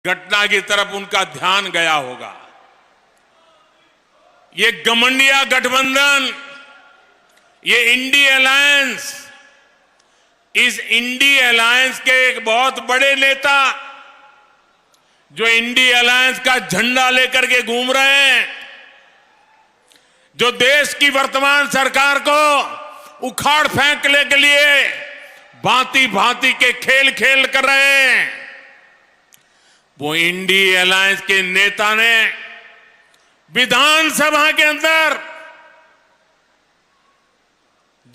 घटना की तरफ उनका ध्यान गया होगा। ये गठबंधन गठबंधन, ये इंडी अलायंस, इस इंडी अलायंस के एक बहुत बड़े नेता जो इंडी अलायंस का झंडा लेकर के घूम रहे हैं, जो देश की वर्तमान सरकार को उखाड़ फेंकने के लिए भांति भांति के खेल खेल कर रहे हैं, वो इंडी अलायंस के नेता ने विधानसभा के अंदर,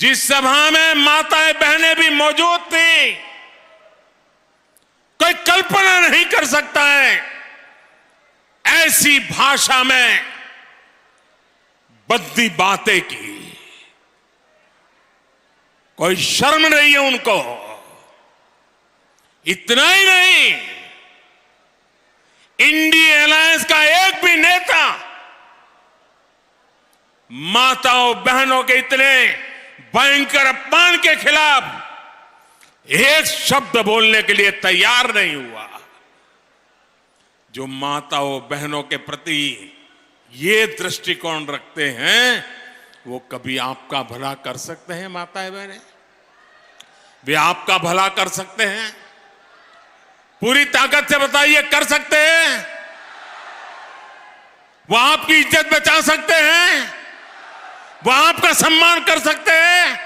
जिस सभा में माताएं बहनें भी मौजूद थी, कोई कल्पना नहीं कर सकता है ऐसी भाषा में बद्दी बातें की। कोई शर्म नहीं है उनको। इतना ही नहीं, इंडी अलायंस का एक भी नेता माताओं बहनों के इतने भयंकर अपमान के खिलाफ एक शब्द बोलने के लिए तैयार नहीं हुआ। जो माताओं बहनों के प्रति ये दृष्टिकोण रखते हैं, वो कभी आपका भला कर सकते हैं? माताएं बहनें, वे आपका भला कर सकते हैं? पूरी ताकत से बताइए, कर सकते हैं? वो आपकी इज्जत बचा सकते हैं? वो आपका सम्मान कर सकते हैं?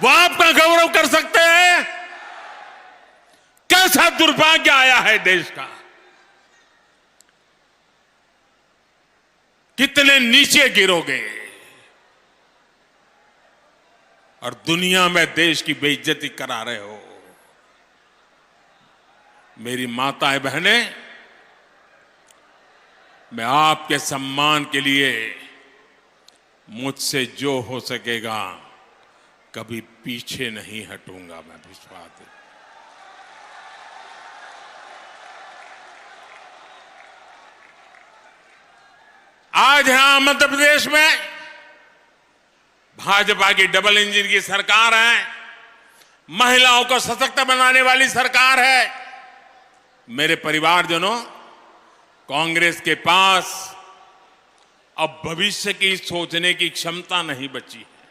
वो आपका गौरव कर सकते हैं? कैसा दुर्भाग्य आया है देश का। कितने नीचे गिरोगे और दुनिया में देश की बेइज्जती करा रहे हो। मेरी माताएं बहनें, मैं आपके सम्मान के लिए मुझसे जो हो सकेगा कभी पीछे नहीं हटूंगा। मैं विश्वास है। आज यहां मध्य प्रदेश में भाजपा की डबल इंजन की सरकार है, महिलाओं को सशक्त बनाने वाली सरकार है। मेरे परिवारजनों, कांग्रेस के पास अब भविष्य की सोचने की क्षमता नहीं बची है।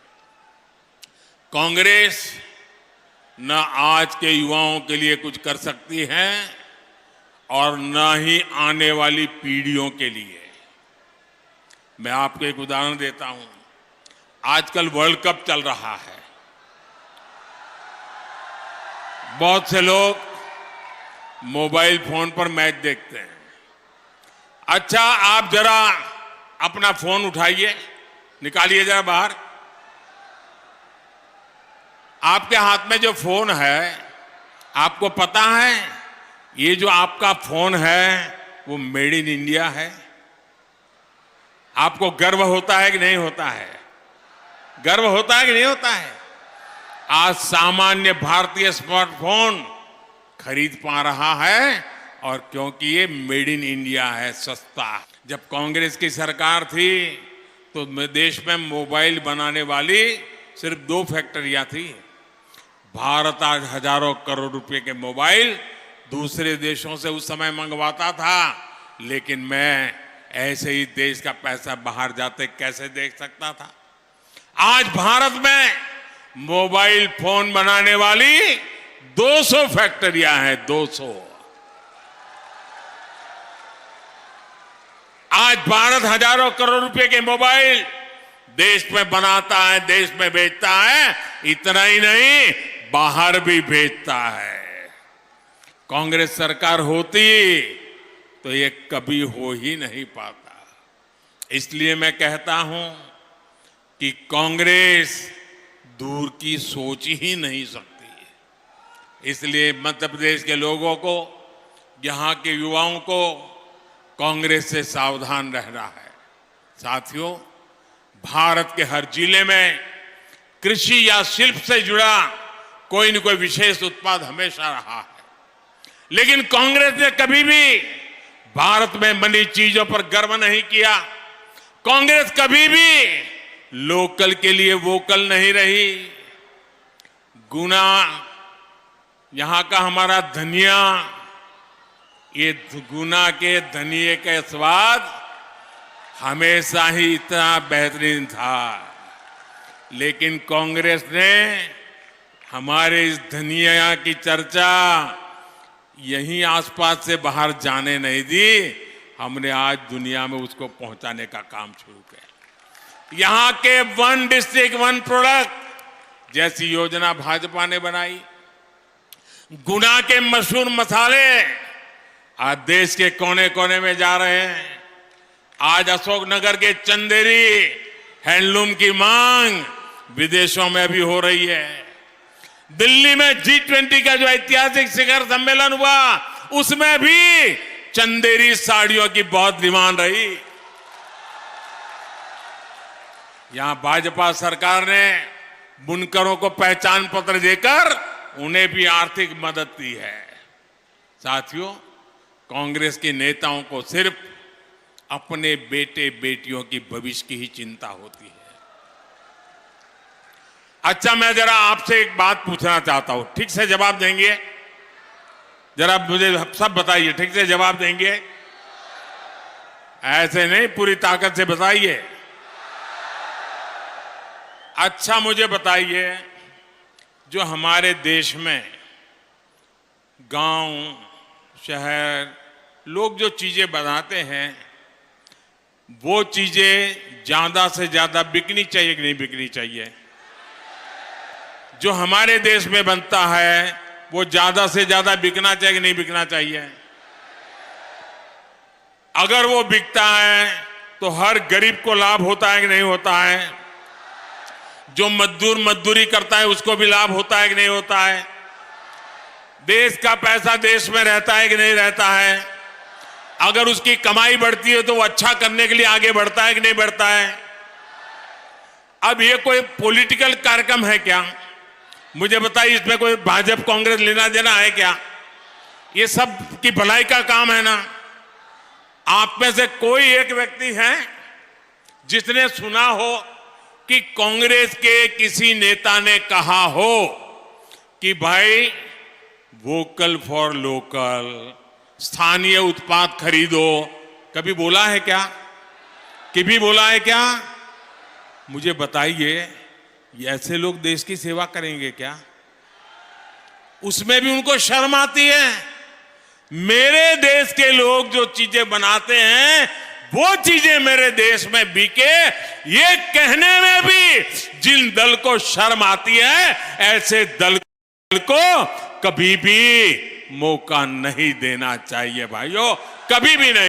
कांग्रेस न आज के युवाओं के लिए कुछ कर सकती है और न ही आने वाली पीढ़ियों के लिए। मैं आपको एक उदाहरण देता हूं। आजकल वर्ल्ड कप चल रहा है। बहुत से लोग मोबाइल फोन पर मैच देखते हैं। अच्छा, आप जरा अपना फोन उठाइए, निकालिए जरा बाहर। आपके हाथ में जो फोन है, आपको पता है ये जो आपका फोन है वो मेड इन इंडिया है। आपको गर्व होता है कि नहीं होता है? गर्व होता है कि नहीं होता है? आज सामान्य भारतीय स्मार्टफोन खरीद पा रहा है और क्योंकि ये मेड इन इंडिया है, सस्ता। जब कांग्रेस की सरकार थी तो देश में मोबाइल बनाने वाली सिर्फ 2 फैक्ट्रियां थी। भारत आज हजारों करोड़ रुपए के मोबाइल दूसरे देशों से उस समय मंगवाता था, लेकिन मैं ऐसे ही देश का पैसा बाहर जाते कैसे देख सकता था। आज भारत में मोबाइल फोन बनाने वाली 200 फैक्ट्रियां हैं, 200। आज भारत हजारों करोड़ रुपए के मोबाइल देश में बनाता है, देश में बेचता है। इतना ही नहीं, बाहर भी भेजता है। कांग्रेस सरकार होती तो ये कभी हो ही नहीं पाता। इसलिए मैं कहता हूं कि कांग्रेस दूर की सोच ही नहीं सकती। इसलिए मध्य प्रदेश के लोगों को, यहां के युवाओं को कांग्रेस से सावधान रहना है। साथियों, भारत के हर जिले में कृषि या शिल्प से जुड़ा कोई न कोई विशेष उत्पाद हमेशा रहा है, लेकिन कांग्रेस ने कभी भी भारत में बनी चीजों पर गर्व नहीं किया। कांग्रेस कभी भी लोकल के लिए वोकल नहीं रही। गुना, यहां का हमारा धनिया, ये गुना के धनिये का स्वाद हमेशा ही इतना बेहतरीन था, लेकिन कांग्रेस ने हमारे इस धनिया की चर्चा यहीं आसपास से बाहर जाने नहीं दी। हमने आज दुनिया में उसको पहुंचाने का काम शुरू किया। यहां के वन डिस्ट्रिक्ट वन प्रोडक्ट जैसी योजना भाजपा ने बनाई। गुना के मशहूर मसाले आज देश के कोने कोने में जा रहे हैं। आज अशोकनगर के चंदेरी हैंडलूम की मांग विदेशों में भी हो रही है। दिल्ली में G20 का जो ऐतिहासिक शिखर सम्मेलन हुआ, उसमें भी चंदेरी साड़ियों की बहुत डिमांड रही। यहां भाजपा सरकार ने बुनकरों को पहचान पत्र देकर उन्हें भी आर्थिक मदद दी है। साथियों, कांग्रेस के नेताओं को सिर्फ अपने बेटे बेटियों की भविष्य की ही चिंता होती है। अच्छा, मैं जरा आपसे एक बात पूछना चाहता हूं, ठीक से जवाब देंगे? जरा मुझे सब बताइए, ठीक से जवाब देंगे? ऐसे नहीं, पूरी ताकत से बताइए। अच्छा, मुझे बताइए, जो हमारे देश में गांव शहर लोग जो चीजें बनाते हैं, वो चीजें ज्यादा से ज्यादा बिकनी चाहिए कि नहीं बिकनी चाहिए? जो हमारे देश में बनता है वो ज्यादा से ज्यादा बिकना चाहिए कि नहीं बिकना चाहिए? अगर वो बिकता है तो हर गरीब को लाभ होता है कि नहीं होता है? जो मजदूर मजदूरी करता है उसको भी लाभ होता है कि नहीं होता है? देश का पैसा देश में रहता है कि नहीं रहता है? अगर उसकी कमाई बढ़ती है तो वो अच्छा करने के लिए आगे बढ़ता है कि नहीं बढ़ता है? अब ये कोई पॉलिटिकल कार्यक्रम है क्या? मुझे बताइए, इसमें कोई भाजपा कांग्रेस लेना देना है क्या? ये सब की भलाई का काम है ना। आप में से कोई एक व्यक्ति है जिसने सुना हो कि कांग्रेस के किसी नेता ने कहा हो कि भाई वोकल फॉर लोकल, स्थानीय उत्पाद खरीदो? कभी बोला है क्या? कभी बोला है क्या? मुझे बताइए, ये ऐसे लोग देश की सेवा करेंगे क्या? उसमें भी उनको शर्म आती है। मेरे देश के लोग जो चीजें बनाते हैं वो चीजें मेरे देश में बिके, ये कहने में भी जिन दल को शर्म आती है, ऐसे दल को कभी भी मौका नहीं देना चाहिए भाइयों, कभी भी नहीं।